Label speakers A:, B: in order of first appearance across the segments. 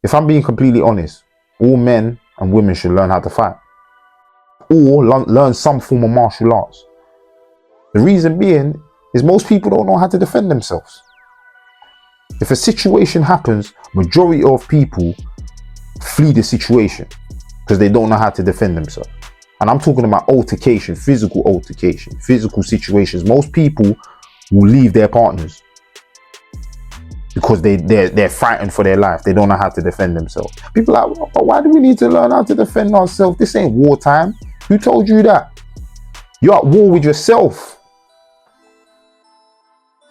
A: If I'm being completely honest, all men and women should learn how to fight. Or learn some form of martial arts. The reason being is most people don't know how to defend themselves. If a situation happens, majority of people flee the situation because they don't know how to defend themselves. And I'm talking about altercation, physical situations. Most people will leave their partners because they're frightened for their life. They don't know how to defend themselves. People are like, well, but why do we need to learn how to defend ourselves? This ain't wartime. Who told you that? You're at war with yourself.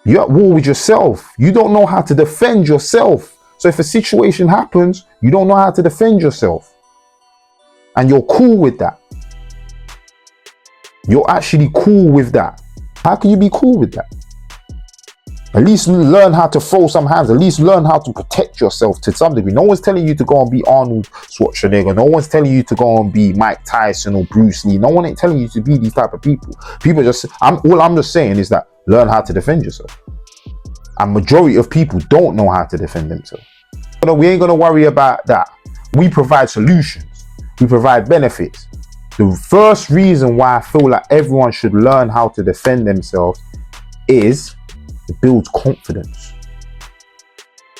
A: You're at war with yourself. You don't know how to defend yourself. So if a situation happens, you don't know how to defend yourself. And you're cool with that. You're actually cool with that. How can you be cool with that? At least learn how to throw some hands. At least learn how to protect yourself to some degree. No one's telling you to go and be Arnold Schwarzenegger. No one's telling you to go and be Mike Tyson or Bruce Lee. No one ain't telling you to be these type of people. All I'm just saying is that learn how to defend yourself. And majority of people don't know how to defend themselves. But we ain't gonna worry about that. We provide solutions. We provide benefits. The first reason why I feel like everyone should learn how to defend themselves is it builds confidence.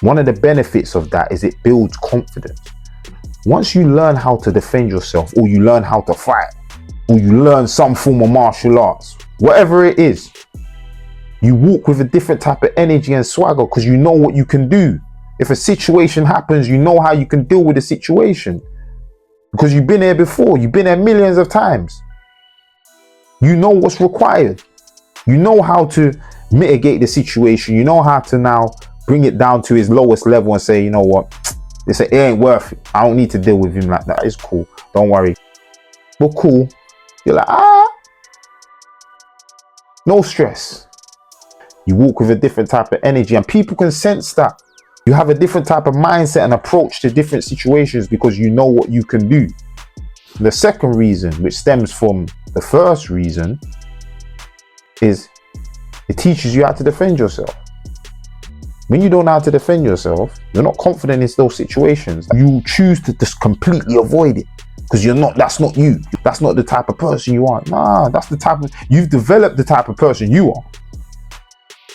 A: One of the benefits of that is it builds confidence. Once you learn how to defend yourself, or you learn how to fight, or you learn some form of martial arts, whatever it is, you walk with a different type of energy and swagger because you know what you can do. If a situation happens, you know how you can deal with the situation because you've been there before. You've been there millions of times. You know what's required. You know how to mitigate the situation. You know how to now bring it down to his lowest level and say, you know what, it ain't worth it. I don't need to deal with him like that. It's cool. Don't worry. But cool. You're like, no stress. You walk with a different type of energy and people can sense that. You have a different type of mindset and approach to different situations because you know what you can do. The second reason, which stems from the first reason, is it teaches you how to defend yourself. When you don't know how to defend yourself, you're not confident in those situations. You choose to just completely avoid it because that's not you. That's not the type of person you are. Nah, you've developed the type of person you are.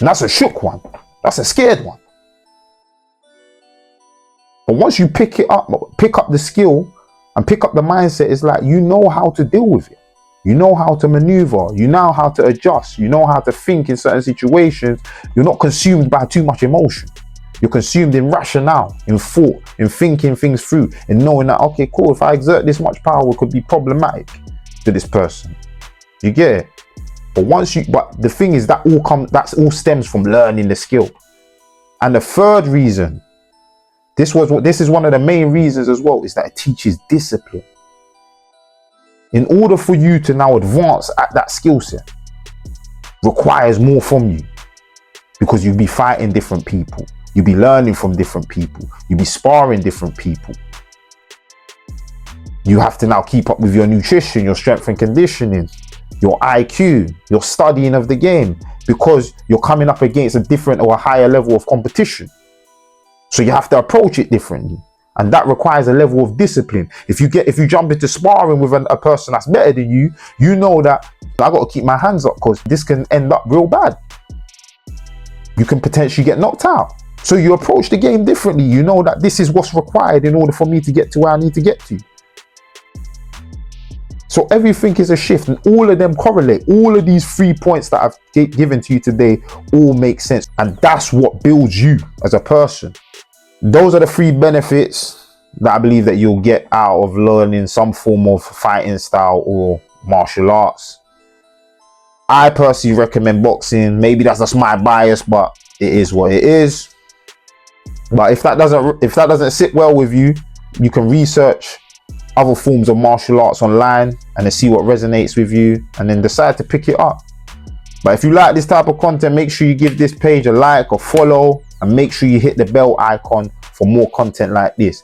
A: And that's a shook one. That's a scared one. But once you pick up the skill and pick up the mindset, it's like you know how to deal with it. You know how to maneuver. You know how to adjust. You know how to think in certain situations. You're not consumed by too much emotion. You're consumed in rationale, in thought, in thinking things through, in knowing that, okay, cool, if I exert this much power, it could be problematic to this person. You get it? But the thing is that all stems from learning the skill. And the third reason, this is one of the main reasons as well, is that it teaches discipline. In order for you to now advance at that skill set, requires more from you because you'll be fighting different people. You'll be learning from different people. You'll be sparring different people. You have to now keep up with your nutrition, your strength and conditioning, your IQ, your studying of the game, because you're coming up against a different or a higher level of competition. So you have to approach it differently. And that requires a level of discipline. If you jump into sparring with a person that's better than you, you know that I got to keep my hands up because this can end up real bad. You can potentially get knocked out. So you approach the game differently. You know that this is what's required in order for me to get to where I need to get to. So everything is a shift and all of them correlate. All of these 3 points that I've given to you today all make sense. And that's what builds you as a person. Those are the 3 benefits that I believe that you'll get out of learning some form of fighting style or martial arts. I personally recommend boxing. Maybe that's just my bias, but it is what it is. But if that doesn't sit well with you, you can research other forms of martial arts online and then see what resonates with you and then decide to pick it up. But if you like this type of content, make sure you give this page a like or follow and make sure you hit the bell icon for more content like this.